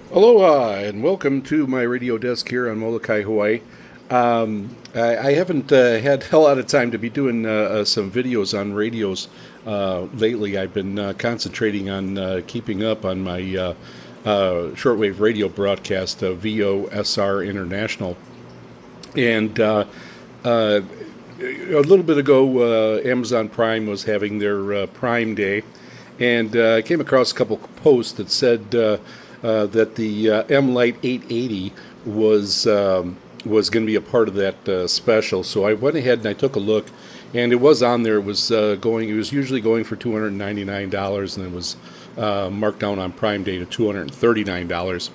Aloha and welcome to my radio desk here on Molokai, Hawaii. I haven't had a lot of time to be doing some videos on radios lately. I've been concentrating on keeping up on my shortwave radio broadcast, VOSR International. And a little bit ago, Amazon Prime was having their Prime Day, and I came across a couple posts that said that the MLite-880 was going to be a part of that special. So I went ahead and I took a look, and it was on there. It was going. It was usually going for $299, and it was marked down on Prime Day to $239.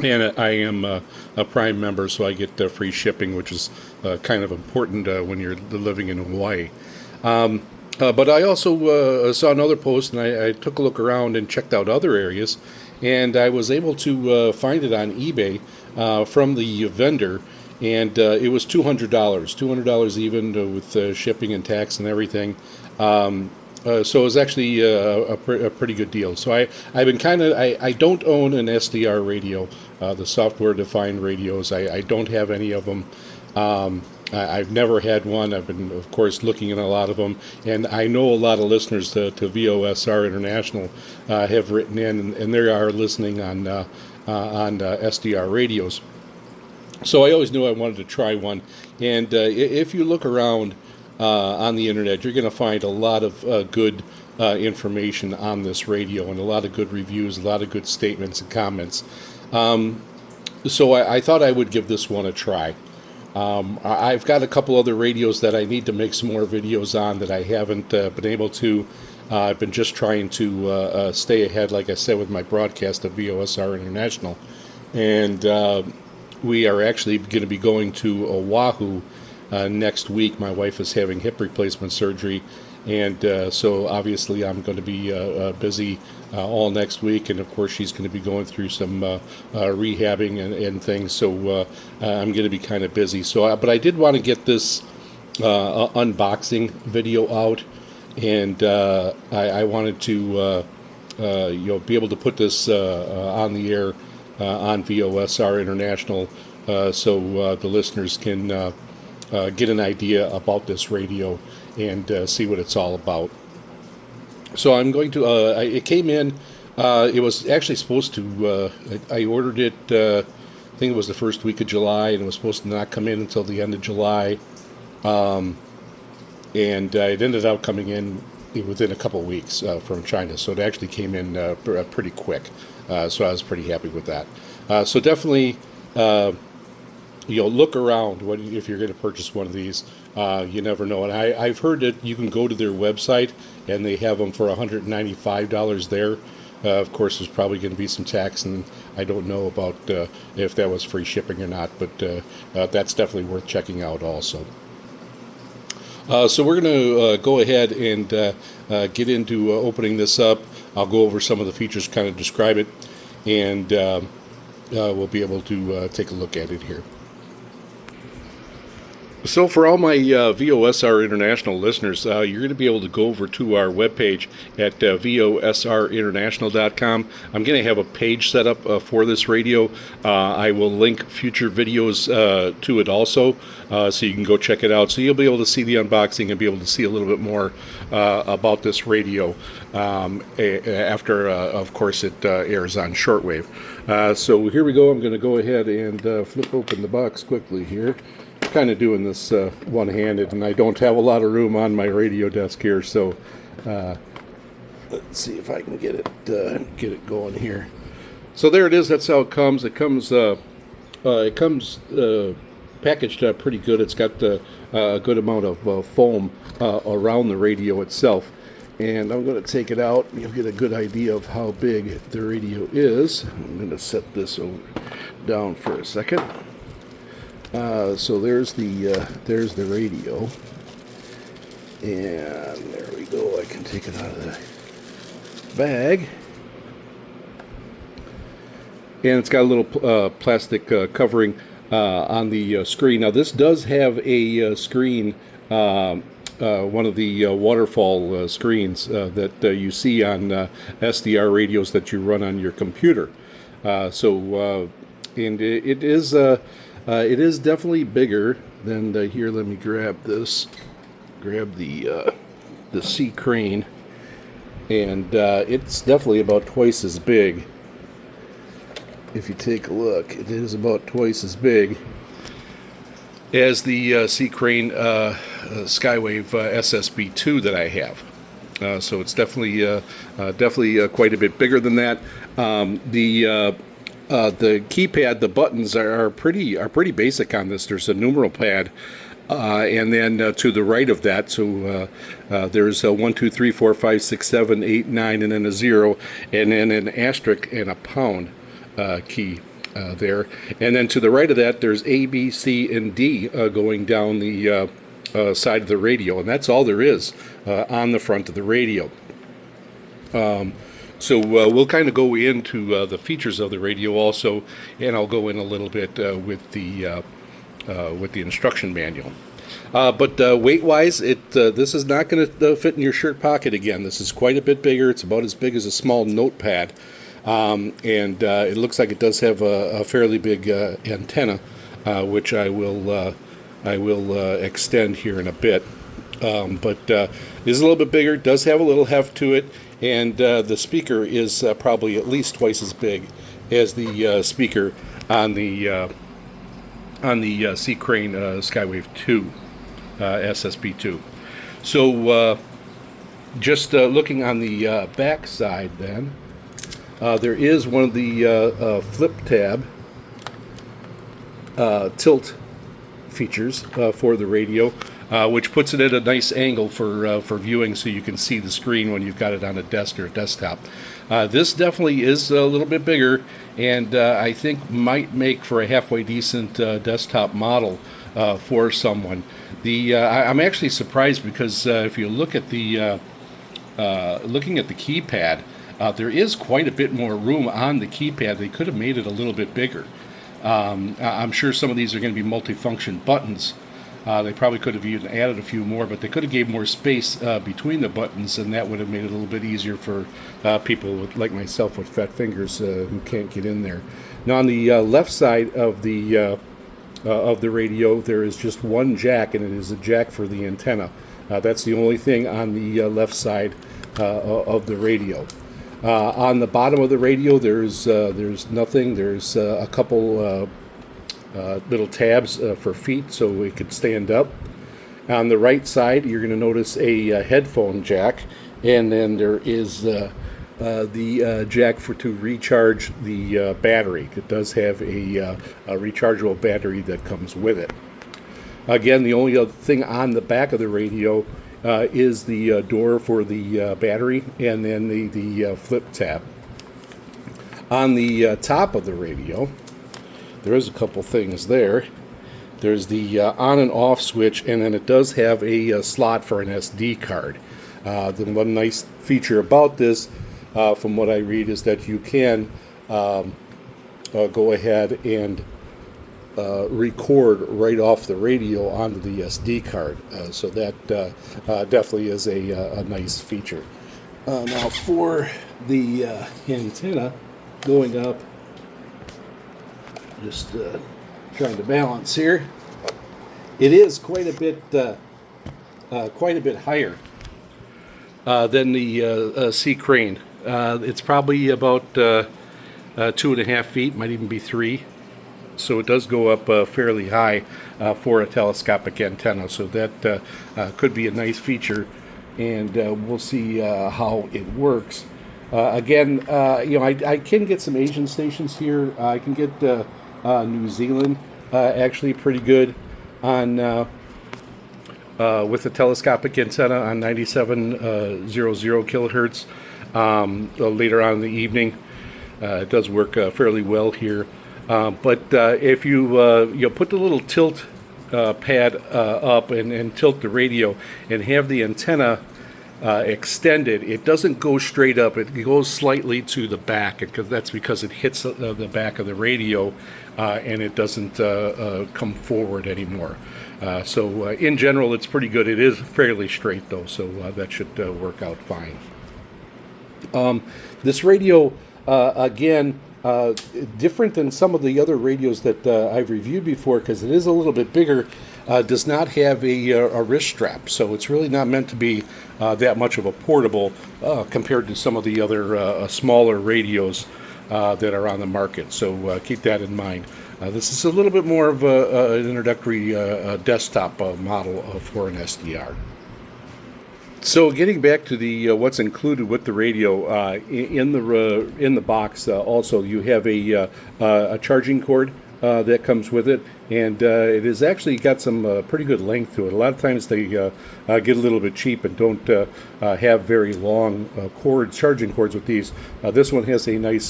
And I am a Prime member, so I get free shipping, which is kind of important when you're living in Hawaii. But I also saw another post, and I took a look around and checked out other areas, and I was able to find it on eBay from the vendor, and it was $200 even with shipping and tax and everything. So it was actually a pretty good deal. So I've been I don't own an SDR radio, the software-defined radios. I don't have any of them. I've never had one. I've been, of course, looking at a lot of them, and I know a lot of listeners to VOSR International have written in, and they are listening on SDR radios. So I always knew I wanted to try one, and if you look around on the internet, you're going to find a lot of good information on this radio, and a lot of good reviews, a lot of good statements and comments. So I thought I would give this one a try. I've got a couple other radios that I need to make some more videos on that I haven't been able to. I've been just trying to stay ahead, like I said, with my broadcast of VOSR International. And we are actually going to be going to Oahu next week. My wife is having hip replacement surgery, and so obviously I'm going to be busy all next week, and of course she's going to be going through some rehabbing and things, so I'm going to be kind of busy. So, but I did want to get this unboxing video out, and I wanted to be able to put this on the air on VOSR International, so the listeners can get an idea about this radio and see what it's all about. So I'm going to, it came in, it was actually supposed to, I ordered it, I think it was the first week of July, and it was supposed to not come in until the end of July. And it ended up coming in within a couple weeks from China, so it actually came in pretty quick. So I was pretty happy with that. So definitely, look around if you're going to purchase one of these. You never know. And I've heard that you can go to their website and they have them for $195 there. Of course, there's probably going to be some tax, and I don't know about if that was free shipping or not, but that's definitely worth checking out also. So we're going to go ahead and get into opening this up. I'll go over some of the features, kind of describe it, and we'll be able to take a look at it here. So for all my VOSR International listeners, you're going to be able to go over to our webpage at VOSRinternational.com. I'm going to have a page set up for this radio. I will link future videos to it also, so you can go check it out. So you'll be able to see the unboxing and be able to see a little bit more about this radio after, of course, it airs on shortwave. So here we go. I'm going to go ahead and flip open the box quickly here. Kind of doing this one-handed, and I don't have a lot of room on my radio desk here, so let's see if I can get it going here. So there it is. That's how it comes. It comes packaged pretty good. It's got a good amount of foam around the radio itself, and I'm going to take it out and you'll get a good idea of how big the radio is. I'm going to set this down for a second. So there's the radio, and there we go. I can take it out of the bag, and it's got a little plastic covering on the screen. Now this does have a screen, one of the waterfall screens that you see on SDR radios that you run on your computer. And it is definitely bigger than the, here. Let me grab this. Grab the C crane, and it's definitely about twice as big. If you take a look, it is about twice as big as the C crane Skywave SSB2 that I have. So it's definitely quite a bit bigger than that. The keypad, the buttons are pretty basic on this. There's a numeral pad, and then to the right of that, so there's a 1, 2, 3, 4, 5, 6, 7, 8, 9, and then a 0, and then an asterisk and a pound key there. And then to the right of that, there's A, B, C, and D going down the side of the radio, and that's all there is on the front of the radio. So we'll kind of go into the features of the radio also, and I'll go in a little bit with the instruction manual. But weight-wise, this is not going to fit in your shirt pocket again. This is quite a bit bigger. It's about as big as a small notepad, and it looks like it does have a fairly big antenna, which I will extend here in a bit. But it is a little bit bigger. Does have a little heft to it, and the speaker is probably at least twice as big as the speaker on the C crane Skywave 2 SSB2. So just looking on the back side, then there is one of the flip tab tilt features for the radio, which puts it at a nice angle for viewing, so you can see the screen when you've got it on a desk or a desktop. This definitely is a little bit bigger, and I think might make for a halfway decent desktop model for someone. I'm actually surprised because if you look at looking at the keypad, there is quite a bit more room on the keypad. They could have made it a little bit bigger. I'm sure some of these are going to be multifunction buttons. They probably could have even added a few more, but they could have gave more space between the buttons, and that would have made it a little bit easier for people like myself with fat fingers who can't get in there. Now on the left side of the radio, there is just one jack, and it is a jack for the antenna. That's the only thing on the left side of the radio. On the bottom of the radio, there's nothing. There's a couple little tabs for feet, so it could stand up. On the right side, you're going to notice a headphone jack, and then there is the jack to recharge the battery. It does have a rechargeable battery that comes with it. Again, the only other thing on the back of the radio is the door for the battery, and then the flip tab. On the top of the radio, there is a couple things there. There's the on and off switch, and then it does have a slot for an SD card. The one nice feature about this, from what I read, is that you can go ahead and record right off the radio onto the SD card. So that definitely is a nice feature. Now for the antenna going up, just trying to balance here. It is quite a bit higher than the C crane. It's probably about 2.5 feet, might even be 3. So it does go up fairly high for a telescopic antenna. So that could be a nice feature, and we'll see how it works. Again, I can get some Asian stations here. I can get New Zealand actually pretty good on with a telescopic antenna on 9700 kilohertz later on in the evening. It does work fairly well here. But if you put the little tilt pad up and tilt the radio and have the antenna extended, it doesn't go straight up. It goes slightly to the back, because that's because it hits the back of the radio, and it doesn't come forward anymore. So in general, it's pretty good. It is fairly straight though, so that should work out fine. This radio again Different than some of the other radios that I've reviewed before, because it is a little bit bigger. Does not have a wrist strap, so it's really not meant to be that much of a portable compared to some of the other smaller radios that are on the market. So keep that in mind. This is a little bit more of an introductory desktop model for an SDR. So getting back to the what's included with the radio, in the box, also you have a charging cord that comes with it, and it has actually got some pretty good length to it. A lot of times they get a little bit cheap and don't have very long charging cords with these. This one has a nice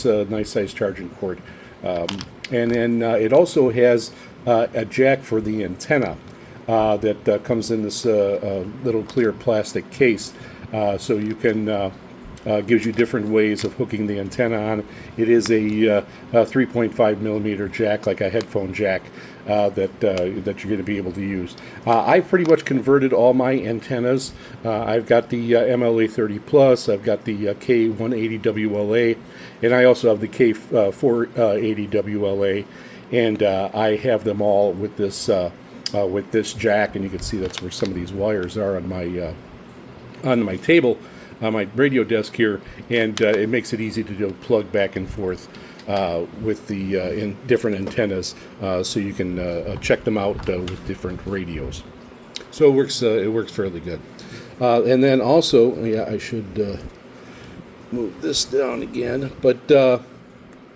size charging cord, and then it also has a jack for the antenna. That comes in this little clear plastic case, so you can gives you different ways of hooking the antenna on. It is a 3.5 millimeter jack, like a headphone jack, that you're going to be able to use. I've pretty much converted all my antennas. I've got the MLA30 Plus, I've got the K180 WLA, and I also have the K480 WLA, and I have them all with this jack, and you can see that's where some of these wires are on my table, on my radio desk here, and it makes it easy to plug back and forth with the in different antennas, so you can check them out with different radios. So it works fairly good. And then also, yeah, I should move this down again, but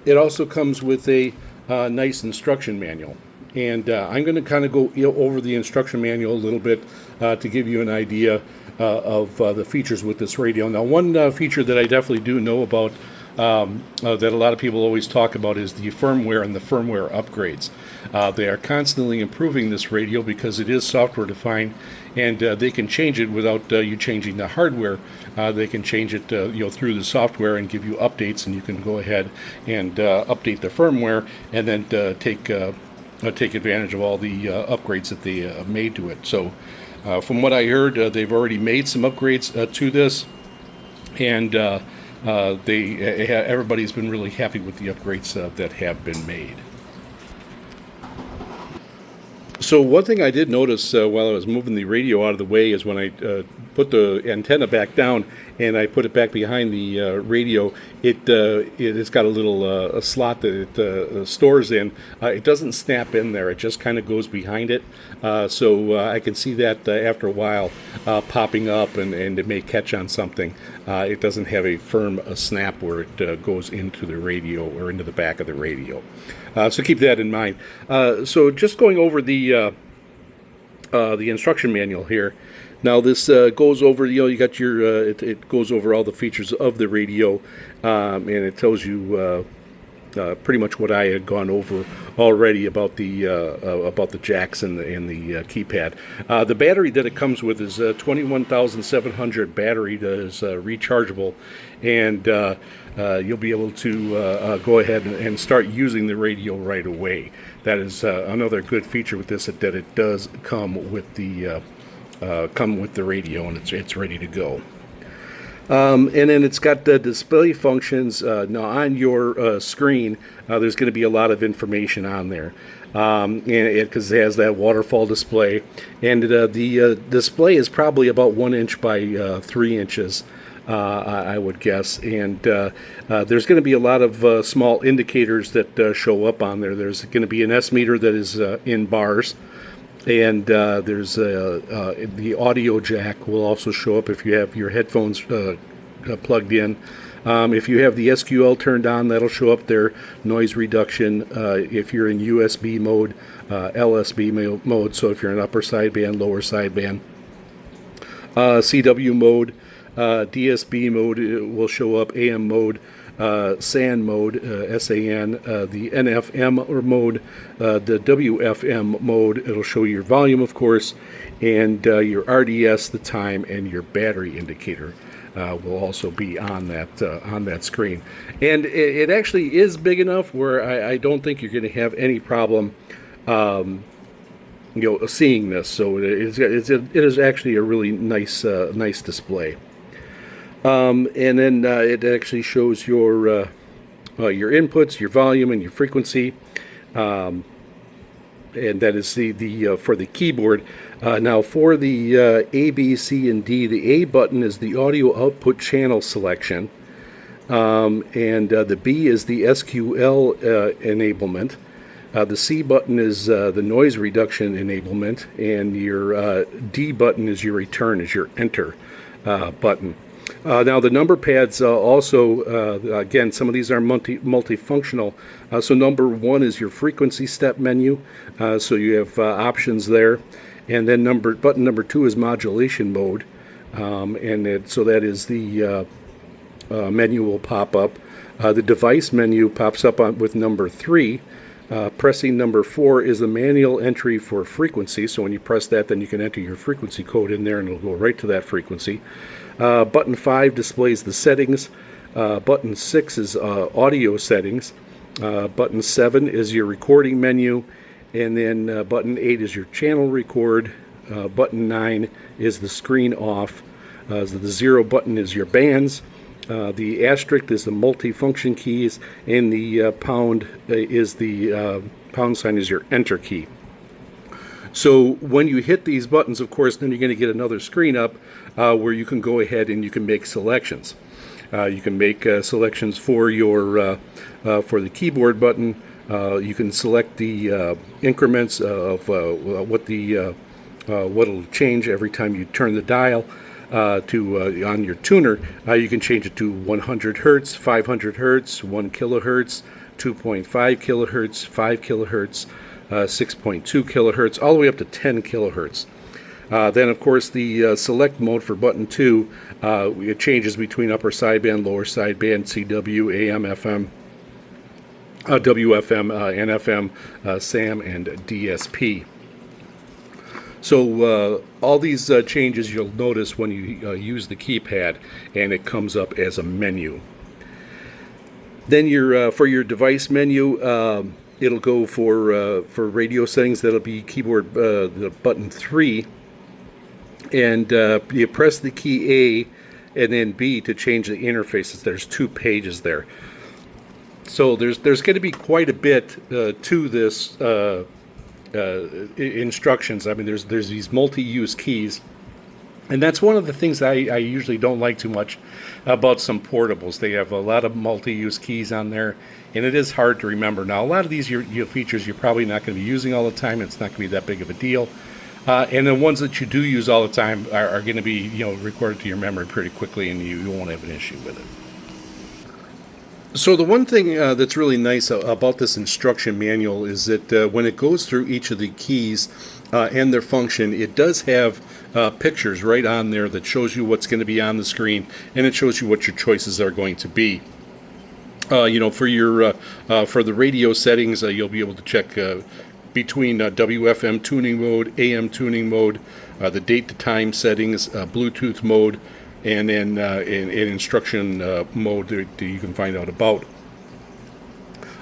it also comes with a nice instruction manual. And I'm going to kind of go over the instruction manual a little bit to give you an idea of the features with this radio. Now, one feature that I definitely do know about that a lot of people always talk about is the firmware and the firmware upgrades. They are constantly improving this radio because it is software defined, and they can change it without you changing the hardware. They can change it through the software and give you updates, and you can go ahead and update the firmware and then take advantage of all the upgrades that they made to it. So from what I heard, they've already made some upgrades to this, and everybody's been really happy with the upgrades that have been made. So one thing I did notice while I was moving the radio out of the way is when I put the antenna back down and I put it back behind the radio, it has got a little a slot that it stores in. It doesn't snap in there. It just kind of goes behind it. So I can see that after a while popping up, and it may catch on something. It doesn't have a firm snap where it goes into the radio or into the back of the radio. So keep that in mind. So just going over the instruction manual here. Now this goes over, you got your, it goes over all the features of the radio, and it tells you pretty much what I had gone over already about the jacks and the keypad. The battery that it comes with is a 21,700 battery that is rechargeable, and you'll be able to go ahead and start using the radio right away. That is another good feature with this, that it does come with the radio, and it's ready to go. And then it's got the display functions. Now on your screen, there's going to be a lot of information on there, because it has that waterfall display, and the display is probably about 1 inch by 3 inches. I would guess, and there's going to be a lot of small indicators that show up on there. There's going to be an S meter that is in bars, and there's the audio jack will also show up if you have your headphones plugged in. If you have the SQL turned on, that'll show up there. Noise reduction. If you're in USB mode, LSB mode, so if you're in upper sideband, lower sideband. CW mode. DSB mode will show up, AM mode, SAN mode, SAN, the NFM mode, the WFM mode. It'll show your volume, of course, and your RDS, the time, and your battery indicator will also be on that screen. And it actually is big enough where I don't think you're going to have any problem seeing this. So it is actually a really nice display. And then it actually shows your your inputs, your volume, and your frequency. And that is the for the keyboard. Now for the A, B, C, and D, the A button is the audio output channel selection, and the B is the SQL enablement. The C button is the noise reduction enablement, and your D button is your return, is your enter button. Now the number pads also, again, some of these are multifunctional. So number 1 is your frequency step menu, so you have options there. And then button number 2 is modulation mode, so that is the menu will pop up. The device menu pops up with number 3. Pressing number 4 is the manual entry for frequency, so when you press that, then you can enter your frequency code in there and it'll go right to that frequency. Button 5 displays the settings. Button 6 is audio settings. Button 7 is your recording menu, and then button 8 is your channel record. Button 9 is the screen off. So the 0 button is your bands. The asterisk is the multifunction keys, and the pound is the pound sign is your enter key. So when you hit these buttons, of course, then you're going to get another screen up where you can go ahead and you can make selections. You can make selections for your for the keyboard button. You can select the increments of what it'll change every time you turn the dial on your tuner. You can change it to 100 hertz, 500 hertz, 1 kilohertz, 2.5 kilohertz, 5 kilohertz. 6.2 kilohertz, all the way up to 10 kilohertz. Then, of course, the select mode for button 2, it changes between upper sideband, lower sideband, CW, AM, FM, WFM, NFM, SAM, and DSP. So all these changes you'll notice when you use the keypad, and it comes up as a menu. Then for your device menu, it'll go for radio settings. That'll be keyboard the button 3, and you press the key A and then B to change the interfaces. There's 2 pages there, so there's going to be quite a bit to this instructions. I mean, there's these multi-use keys. And that's one of the things I usually don't like too much about some portables. They have a lot of multi-use keys on there, and it is hard to remember. Now, a lot of these features you're probably not going to be using all the time. It's not going to be that big of a deal. And the ones that you do use all the time are going to be recorded to your memory pretty quickly, and you won't have an issue with it. So the one thing that's really nice about this instruction manual is that when it goes through each of the keys and their function, it does have pictures right on there that shows you what's going to be on the screen, and it shows you what your choices are going to be. For the radio settings, you'll be able to check between WFM tuning mode, AM tuning mode, the date to time settings, Bluetooth mode, and then in instruction mode that you can find out about.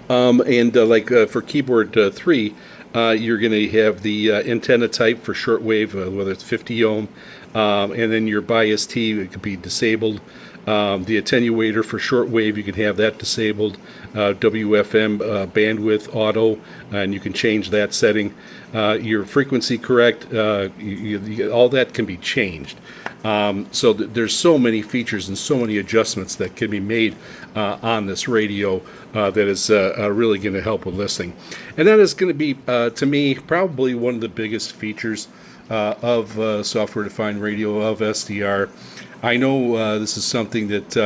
For keyboard 3, you're going to have the antenna type for shortwave, whether it's 50 ohm, and then your bias T, it could be disabled. The attenuator for shortwave, you can have that disabled. WFM bandwidth auto, and you can change that setting. Your frequency correct, all that can be changed. So there's so many features and so many adjustments that can be made on this radio that is really going to help with listening. And that is going to be, to me, probably one of the biggest features of software-defined radio, of SDR. I know this is something that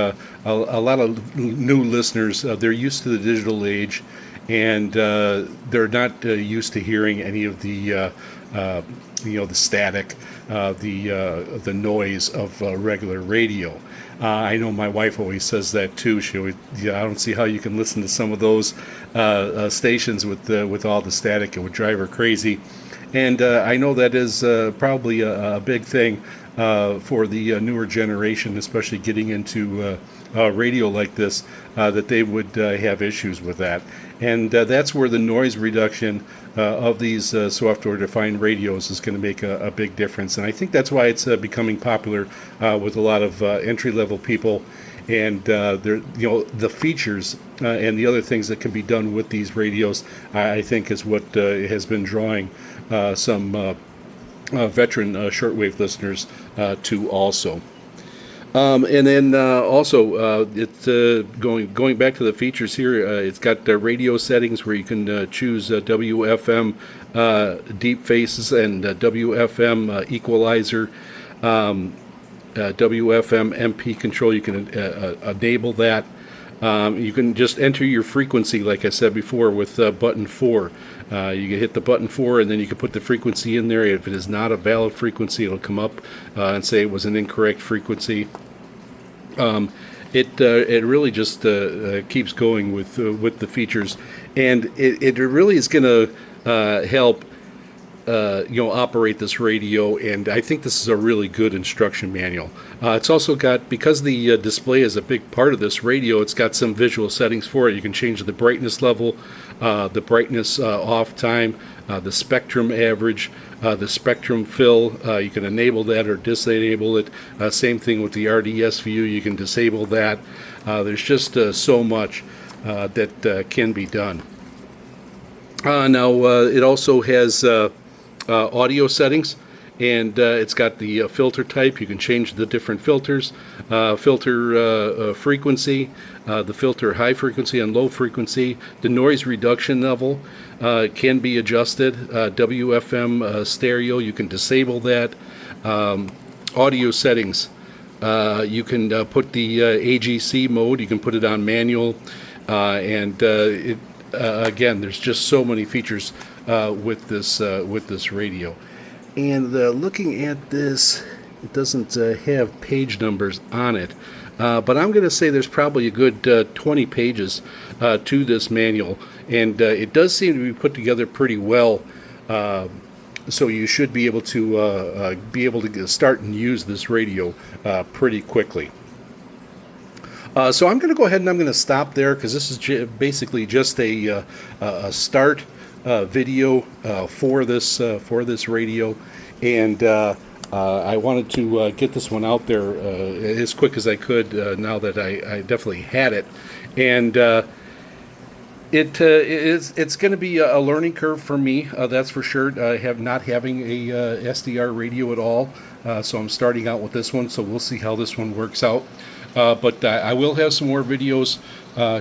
a lot of new listeners, they're used to the digital age, and they're not used to hearing any of the the static, the noise of regular radio. I know my wife always says that too. She always, I don't see how you can listen to some of those stations with all the static. It would drive her crazy. And I know that is probably a big thing for the newer generation, especially getting into radio like this, that they would have issues with that. And that's where the noise reduction of these software-defined radios is going to make a big difference. And I think that's why it's becoming popular with a lot of entry-level people. and the features and the other things that can be done with these radios, I think is what has been drawing some veteran shortwave listeners to also. And then also, it's going back to the features here. It's got radio settings where you can choose WFM deep phases and WFM equalizer, WFM MP control. You can enable that. You can just enter your frequency, like I said before, with button 4. You can hit the button 4, and then you can put the frequency in there. If it is not a valid frequency, it'll come up and say it was an incorrect frequency. It really just keeps going with the features, and it really is going to help operate this radio. And I think this is a really good instruction manual. It's also got, because the display is a big part of this radio, it's got some visual settings for it. You can change the brightness level, the brightness off time, the spectrum average, the spectrum fill. You can enable that or disable it. Same thing with the RDS view. You can disable that. There's just so much that can be done. Now, it also has audio settings, and it's got the filter type. You can change the different filters, filter frequency, the filter high frequency and low frequency. The noise reduction level can be adjusted. WFM stereo, you can disable that. Audio settings, you can put the AGC mode, you can put it on manual, and again, there's just so many features with this radio. And looking at this, it doesn't have page numbers on it, but I'm going to say there's probably a good 20 pages to this manual, and it does seem to be put together pretty well. So you should be able to start and use this radio pretty quickly. So I'm going to go ahead and I'm going to stop there, because this is basically just a start video for this radio, and I wanted to get this one out there as quick as I could now that I definitely had it, and it's going to be a learning curve for me, that's for sure. Not having a SDR radio at all, so I'm starting out with this one, so we'll see how this one works out. But I will have some more videos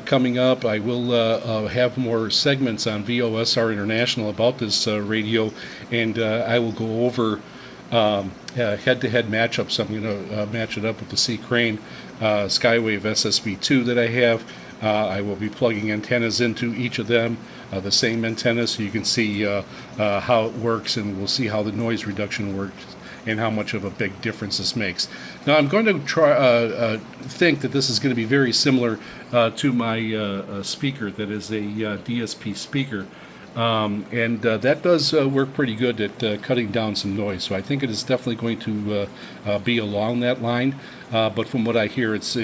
coming up. I will have more segments on VOSR International about this radio, and I will go over head-to-head matchups. I'm going to match it up with the C Crane Skywave SSB2 that I have. I will be plugging antennas into each of them, the same antenna, so you can see how it works, and we'll see how the noise reduction works and how much of a big difference this makes. Now, I'm going to try think that this is going to be very similar to my speaker that is a DSP speaker, and that does work pretty good at cutting down some noise. So I think it is definitely going to be along that line. But from what I hear, it's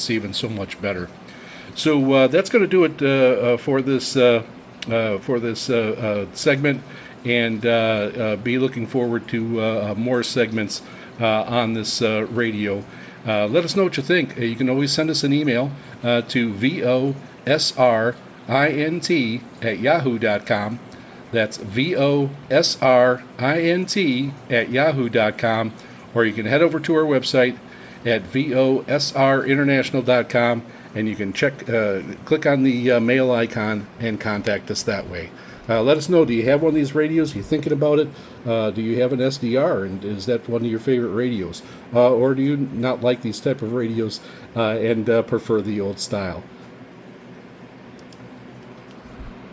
even so much better. So that's going to do it for this segment. And be looking forward to more segments on this radio. Let us know what you think. You can always send us an email to vosrint@yahoo.com. That's vosrint@yahoo.com. Or you can head over to our website at vosrinternational.com, and you can click on the mail icon and contact us that way. Let us know, do you have one of these radios? Are you thinking about it? Do you have an SDR, and is that one of your favorite radios? Or do you not like these type of radios and prefer the old style?